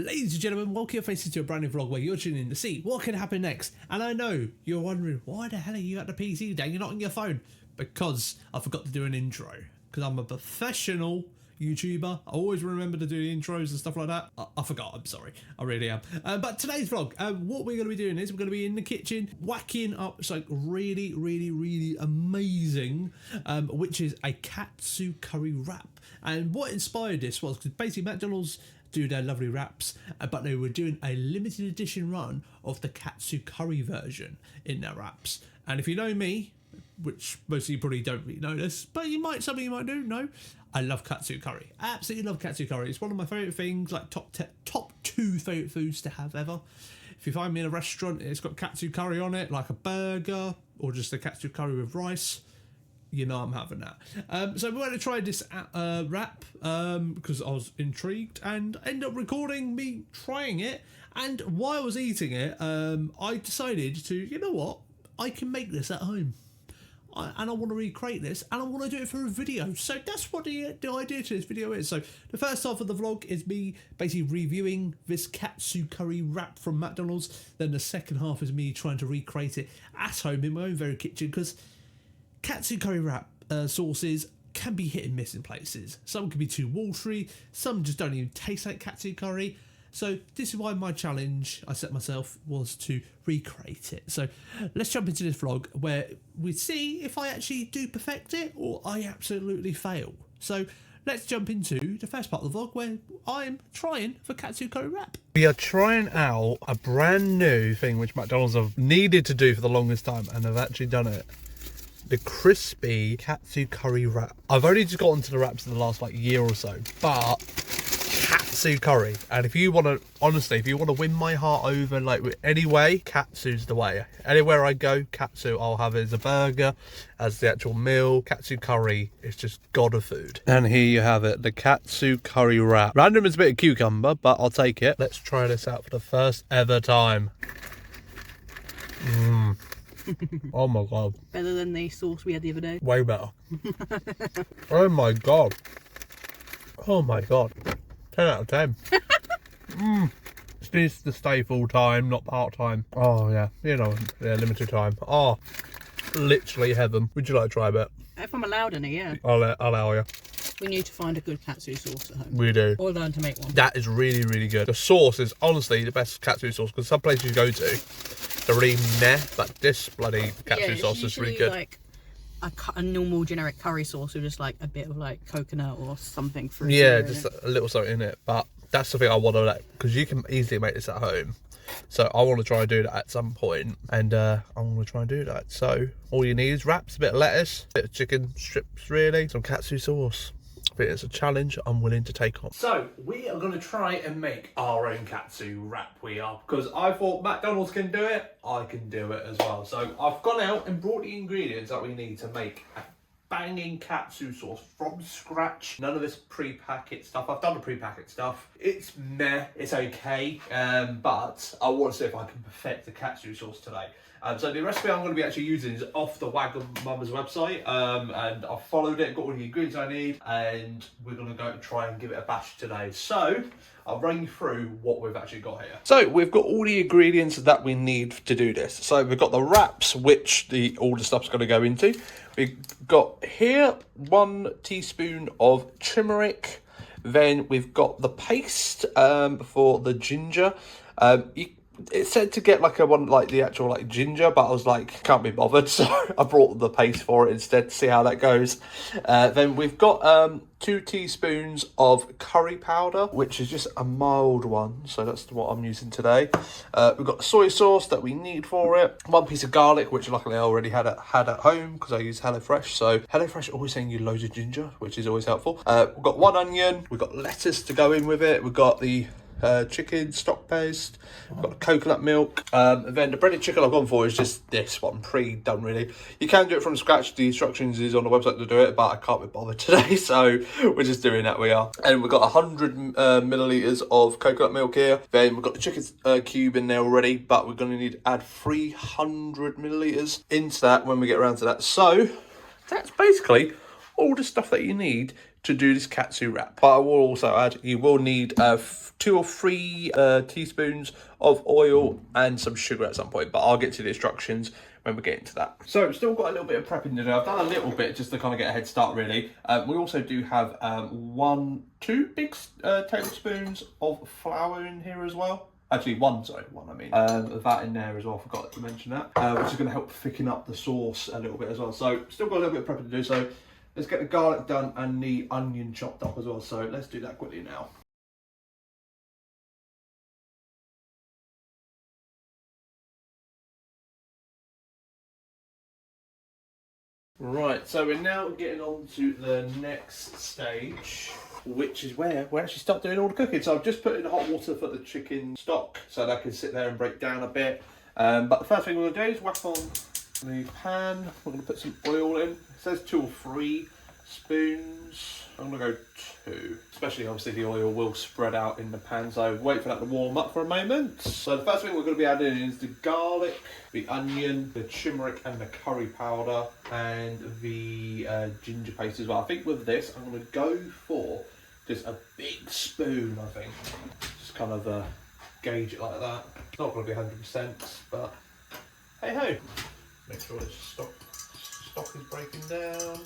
Ladies and gentlemen, welcome your faces to a brand new vlog where you're tuning in to see what can happen next. And I know you're wondering, why the hell are you at the PC today? You're not on your phone. Because I forgot to do an intro. Because I'm a professional YouTuber. I always remember to do the intros and stuff like that. I forgot, I'm sorry. I really am. But today's vlog, what we're going to be doing is we're going to be in the kitchen whacking up something really amazing, which is a Katsu curry wrap. And what inspired this was because basically McDonald's do their lovely wraps, but they were doing a limited edition run of the Katsu curry version in their wraps. And if you know me, which most of you probably don't really know this, but some of you might do know, I love Katsu curry. I absolutely love Katsu curry. It's one of my favourite things, like top 2 favourite foods to have ever. If you find me in a restaurant, it's got Katsu curry on it, like a burger, or just a Katsu curry with rice, you know I'm having that. So we're going to try this wrap because I was intrigued and ended up recording me trying it. And while I was eating it, I decided to, you know what, I can make this at home. And I want to recreate this, and I want to do it for a video. So that's what the idea to this video is. So the first half of the vlog is me basically reviewing this Katsu curry wrap from McDonald's. Then the second half is me trying to recreate it at home in my own very kitchen, because Katsu curry wrap sauces can be hit and miss in places. Some can be too watery, some just don't even taste like Katsu curry. So this is why my challenge I set myself was to recreate it. So let's jump into this vlog where we see if I actually do perfect it or I absolutely fail. So let's jump into the first part of the vlog where I'm trying for Katsu curry wrap. We are trying out a brand new thing which McDonald's have needed to do for the longest time, and they've actually done it. The crispy Katsu curry wrap. I've only just got into the wraps in the last year or so, but Katsu curry, and if you want to, honestly, if you want to win my heart over any way, Katsu's the way. Anywhere I go, Katsu I'll have it as a burger, as the actual meal. Katsu curry is just god of food. And here you have it, the Katsu curry wrap. Random is a bit of cucumber, but I'll take it. Let's try this out for the first ever time. Oh my god. Better than the sauce we had the other day. Way better. Oh my god. Oh my god. 10 out of 10. This needs to stay full time, not part time. Oh yeah, you know, yeah, limited time. Oh, literally heaven. Would you like to try a bit? If I'm allowed any, yeah. I'll allow you. We need to find a good Katsu sauce at home. We do. Or learn to make one. That is really good. The sauce is honestly the best Katsu sauce, because some places you go to, they're really meh, but this bloody Katsu sauce is really good. Like a normal generic curry sauce with just like a bit of coconut or something fruity. Yeah, just a little something in it. But that's the thing I want to because you can easily make this at home. So I want to try and do that at some point, and I'm going to try and do that. So all you need is wraps, a bit of lettuce, a bit of chicken strips, really, some Katsu sauce. I think it's a challenge I'm willing to take on. So we are going to try and make our own Katsu wrap, because I thought McDonald's can do it, I can do it as well. So I've gone out and brought the ingredients that we need to make a banging Katsu sauce from scratch. None of this pre-packet stuff. I've done the pre-packet stuff. It's meh, it's okay, but I want to see if I can perfect the Katsu sauce today. So the recipe I'm going to be actually using is off the Wagon Mama's website, and I've followed it, got all the ingredients I need, and we're going to go and try and give it a bash today. So I'll run you through what we've actually got here. So we've got all the ingredients that we need to do this. So we've got the wraps, which all the stuff's going to go into. We've got here 1 teaspoon of turmeric. Then we've got the paste for the ginger. It said to get the actual ginger, but I was like, can't be bothered, so I brought the paste for it instead to see how that goes. Then we've got 2 teaspoons of curry powder, which is just a mild one, so that's what I'm using today. We've got the soy sauce that we need for it, 1 piece of garlic, which luckily I already had at home because I use HelloFresh. So HelloFresh always saying you loads of ginger, which is always helpful. We've got 1 onion, we've got lettuce to go in with it, we've got the chicken stock paste, I've got coconut milk, and then the breaded chicken I've gone for is just this one, pre-done really. You can do it from scratch, the instructions is on the website to do it, but I can't be bothered today, so we're just doing that. We are. And we've got 100 millilitres of coconut milk here. Then we've got the chicken cube in there already, but we're going to need to add 300 millilitres into that when we get around to that. So that's basically all the stuff that you need to do this katsu wrap. But I will also add, you will need 2 or 3 teaspoons of oil and some sugar at some point, but I'll get to the instructions when we get into that. So still got a little bit of prepping to do. I've done a little bit just to kind of get a head start really. We also do have 2 big tablespoons of flour in here as well. Actually one I mean. That in there as well, I forgot to mention that. Which is going to help thicken up the sauce a little bit as well. So still got a little bit of prepping to do. So let's get the garlic done and the onion chopped up as well. So let's do that quickly now. Right, so we're now getting on to the next stage, which is where we actually start doing all the cooking. So I've just put in hot water for the chicken stock so that I can sit there and break down a bit. But the first thing we're going to do is whack on the pan. We're going to put some oil in. It says 2 or 3 spoons. I'm going to go 2. Especially obviously the oil will spread out in the pan, so wait for that to warm up for a moment. So the first thing we're going to be adding is the garlic, the onion, the turmeric and the curry powder, and the ginger paste as well. I think with this I'm going to go for just a big spoon, I think. Just kind of gauge it like that. It's not going to be 100%, but hey ho. Make sure its stock is breaking down.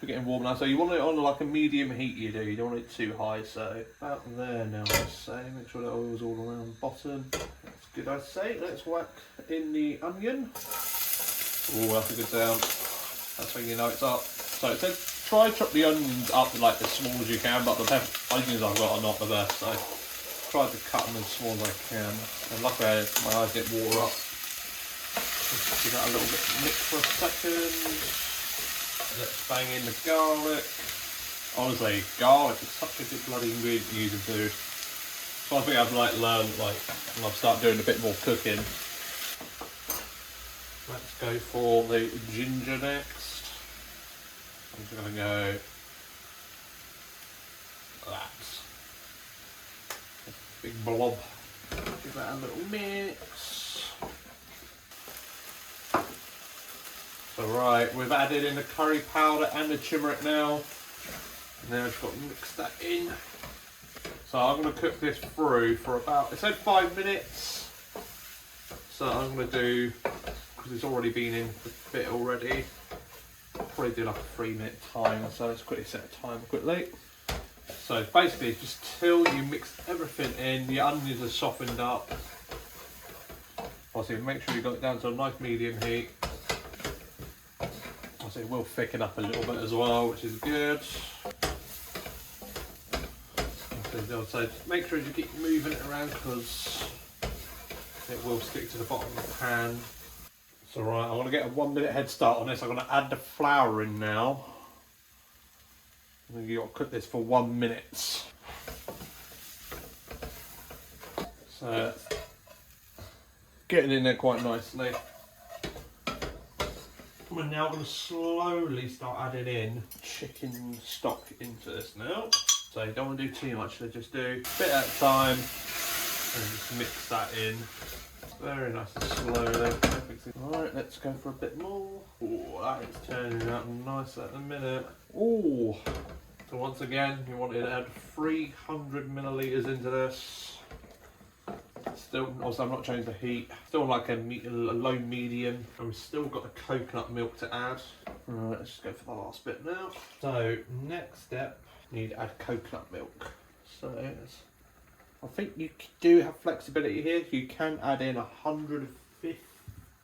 We're getting warm now, so you want it on like a medium heat, you do. You don't want it too high, so about there now, I'd say. Make sure that oil's all around the bottom. That's good, I'd say. Let's whack in the onion. Oh, that's a good sound. That's when you know it's up. So it says try chop the onions up like as small as you can, but the onions I've got are not the best, so try to cut them as small as I can. And luckily my eyes get water up. Just give that a little bit mix for a second. Let's bang in the garlic. Honestly, garlic is such a good bloody ingredient to use in food. So I think I've learned when I've started doing a bit more cooking. Let's go for the ginger next. I'm just gonna go that. Big blob. Give that a little mix. Alright, we've added in the curry powder and the turmeric now. And now we've got to mix that in. So I'm going to cook this through for about, it said 5 minutes. So I'm going to do, because it's already been in a bit already, I'll probably do like a 3-minute timer. So let's quickly set a timer quickly. So basically just till you mix everything in, the onions are softened up. Obviously make sure you got it down to a nice medium heat. So it will thicken up a little bit as well, which is good. So make sure you keep moving it around because it will stick to the bottom of the pan. So right, I want to get a 1-minute head start on this. I'm going to add the flour in now. You've got to cook this for 1 minute. So getting in there quite nicely. We're now going to slowly start adding in chicken stock into this now. So you don't want to do too much, so just do a bit at a time and just mix that in. Very nice and slowly. Alright, let's go for a bit more. Oh, that is turning out nice at the minute. Oh, so once again, you want to add 300 millilitres into this. Still, also I'm not changing the heat. Still like a low medium. And we've still got the coconut milk to add. Right, let's just go for the last bit now. So next step, you need to add coconut milk. So I think you do have flexibility here. You can add in 150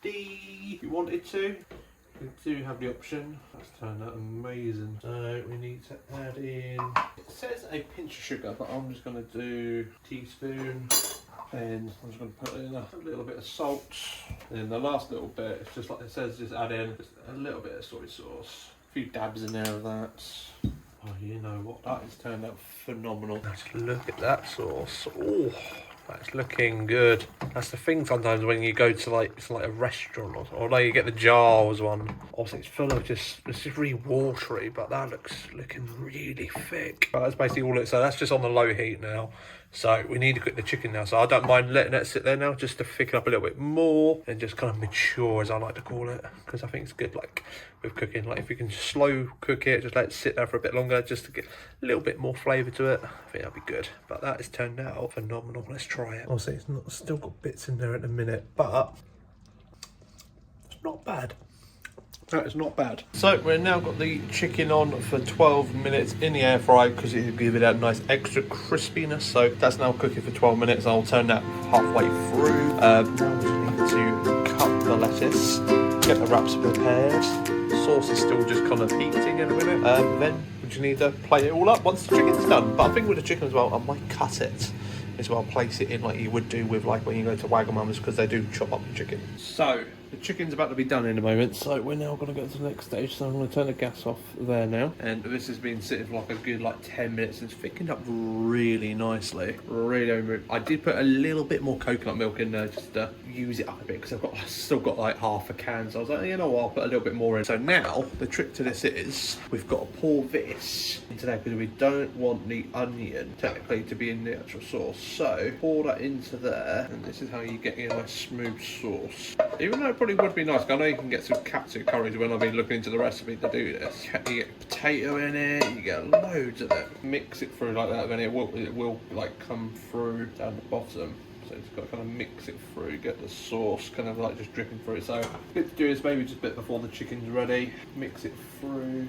if you wanted to. You do have the option. That's turned out amazing. So we need to add in, it says a pinch of sugar, but I'm just going to do a teaspoon. And I'm just going to put in a little bit of salt. And then the last little bit, it's just like it says, just add in just a little bit of soy sauce. A few dabs in there of that. Oh, you know what? That has turned out phenomenal. Let's look at that sauce. Oh, that's looking good. That's the thing sometimes when you go to like a restaurant or like you get the jars one. Obviously it's full of it's just really watery, but that looking really thick. But that's basically all it. So that's just on the low heat now. So we need to cook the chicken now. So I don't mind letting that sit there now just to thicken up a little bit more and just kind of mature, as I like to call it, because I think it's good like with cooking. Like if you can slow cook it, just let it sit there for a bit longer just to get a little bit more flavour to it. I think that'll be good. But that has turned out phenomenal. Let's try it. Obviously it's not, still got bits in there at the minute, but it's not bad. That is not bad. So we've now got the chicken on for 12 minutes in the air fryer because it'll give it that nice extra crispiness. So that's now cooking for 12 minutes. I'll turn that halfway through. Now we just need to cut the lettuce, get the wraps prepared. The sauce is still just kind of heating in a minute. Then we just need to plate it all up once the chicken's done. But I think with the chicken as well, I might cut it as well, place it in like you would do with like when you go to Wagamama's, because they do chop up the chicken. So the chicken's about to be done in a moment, so we're now going to go to the next stage. So I'm going to turn the gas off there now, and this has been sitting for like a good like 10 minutes and it's thickened up really nicely. Really, I did put a little bit more coconut milk in there just to use it up a bit because I've still got like half a can, so I was like, you know what, I'll put a little bit more in. So now the trick to this is we've got to pour this into there because we don't want the onion technically to be in the actual sauce. So pour that into there, and this is how you get a nice smooth sauce. Even though it probably would be nice, I know you can get some katsu curries when I've been looking into the recipe to do this. You get potato in it, you get loads of it. Mix it through like that, then it will like come through down the bottom. So it's got to kind of mix it through, get the sauce kind of like just dripping through it. So good to do is maybe just a bit before the chicken's ready, mix it through.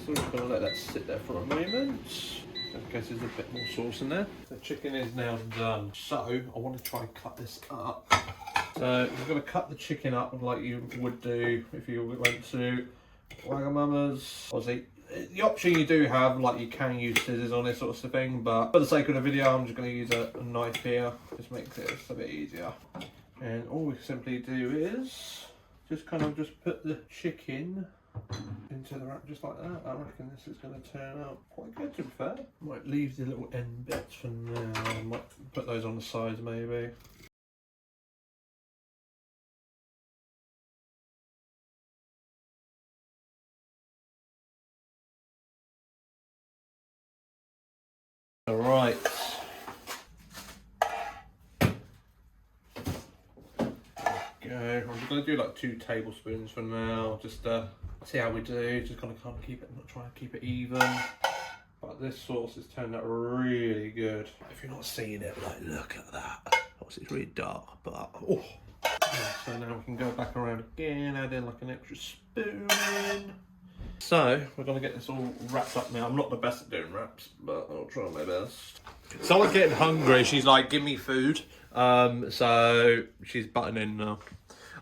So just going to let that sit there for a moment. In case there's a bit more sauce in there. The chicken is now done. So I want to try and cut this up. So you're going to cut the chicken up like you would do if you went to Wagamama's. Obviously, the option you do have, like you can use scissors on this sort of thing, but for the sake of the video, I'm just going to use a knife here. Just makes it a bit easier. And all we simply do is just kind of just put the chicken into the wrap just like that. I reckon this is going to turn out quite good, to be fair. Might leave the little end bits for now. I might put those on the sides maybe. Alright. Go. I'm just going to do like 2 tablespoons for now, just to see how we do. Just kind of keep it, not trying to keep it even. But this sauce has turned out really good. If you're not seeing it, like look at that. Obviously it's really dark, but oh. So now we can go back around again, add in like an extra spoon in. So we're going to get this all wrapped up now. I'm not the best at doing wraps, but I'll try my best. Someone's getting hungry. She's like, give me food. So she's butting in now.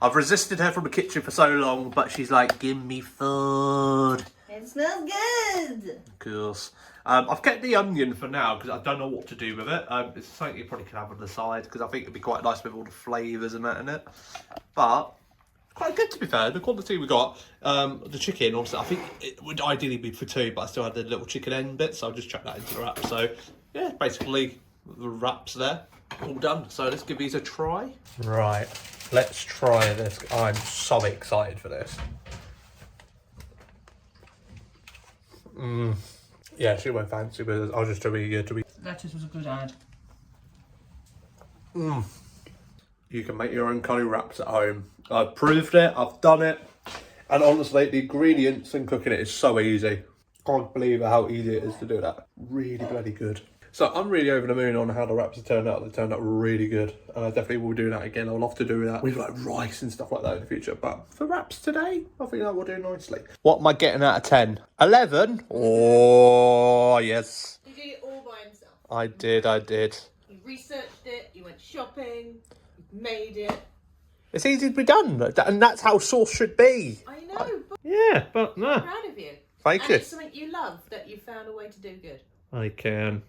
I've resisted her from the kitchen for so long, but she's like, give me food. It smells good. Of course. I've kept the onion for now because I don't know what to do with it. It's something you probably could have on the side because I think it'd be quite nice with all the flavours and that in it. But quite good, to be fair. The quantity we got, the chicken, obviously, I think it would ideally be for 2, but I still had the little chicken end bit, so I'll just chuck that into the wrap. So yeah, basically the wraps there, all done. So let's give these a try. Right, let's try this. I'm so excited for this. Yeah, she went fancy, but I'll just do it to be. Lettuce was a good ad. You can make your own curry wraps at home. I've proved it, I've done it, and honestly, the ingredients and cooking it is so easy. Can't believe how easy it is to do that. Really bloody good. So I'm really over the moon on how the wraps have turned out. They turned out really good, and I definitely will do that again. I'll love to do that with like rice and stuff like that in the future. But for wraps today, I think that will do nicely. What am I getting out of 10? 11? Oh yes. He did it all by himself. I did. You researched it. You went shopping. You made it. It's easy to be done, and that's how sauce should be. I know. But Yeah, but no. I'm proud of you. Thank And you. it's something you love that you found a way to do good. I can.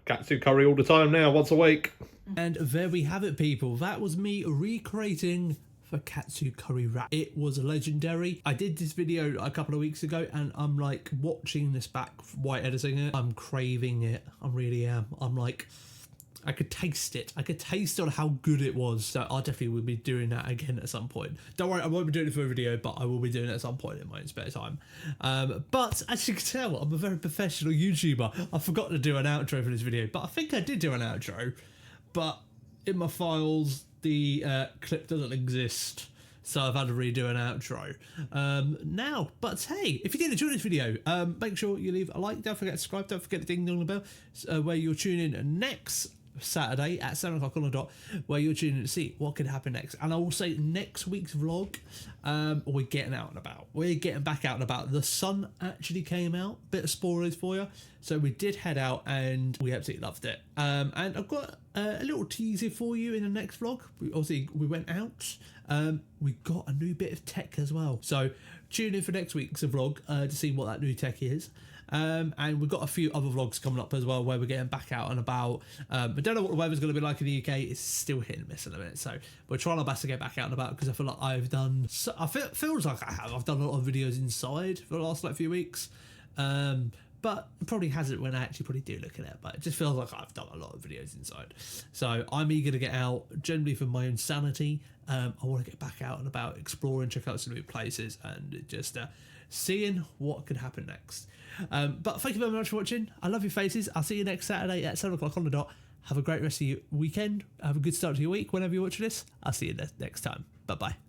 Katsu curry all the time now, once a week. And there we have it, people. That was me recreating the Katsu curry wrap. It was legendary. I did this video a couple of weeks ago, and I'm like watching this back while editing it. I'm craving it. I really am. I'm like, I could taste it. I could taste on how good it was. So I definitely will be doing that again at some point. Don't worry, I won't be doing it for a video, but I will be doing it at some point in my own spare time. But as you can tell, I'm a very professional YouTuber. I forgot to do an outro for this video, but I think I did do an outro. But in my files, the clip doesn't exist. So I've had to redo an outro now. But hey, if you did enjoy this video, make sure you leave a like. Don't forget to subscribe. Don't forget to ding dong the bell where you'll tune in next Saturday at 7 o'clock on the dot, where you're tuning in to see what could happen next. And I will say next week's vlog, we're getting out and about. We're getting back out and about. The sun actually came out. Bit of spoilers for you. So we did head out and we absolutely loved it. And I've got a little teaser for you in the next vlog. We went out. We got a new bit of tech as well. So tune in for next week's vlog to see what that new tech is. And we've got a few other vlogs coming up as well where we're getting back out and about. I don't know what the weather's going to be like in the UK. It's still hit and miss in a minute. So we're trying our best to get back out and about because I feel like I've done... feels like I've done a lot of videos inside for the last few weeks. But it probably hasn't when I actually probably do look at it. But it just feels like I've done a lot of videos inside. So I'm eager to get out, generally for my own sanity. I want to get back out and about, exploring, check out some new places, and just seeing what could happen next. But thank you very much for watching. I love your faces. I'll see you next Saturday at 7 o'clock on the dot. Have a great rest of your weekend. Have a good start to your week whenever you're watching this. I'll see you next time. Bye-bye.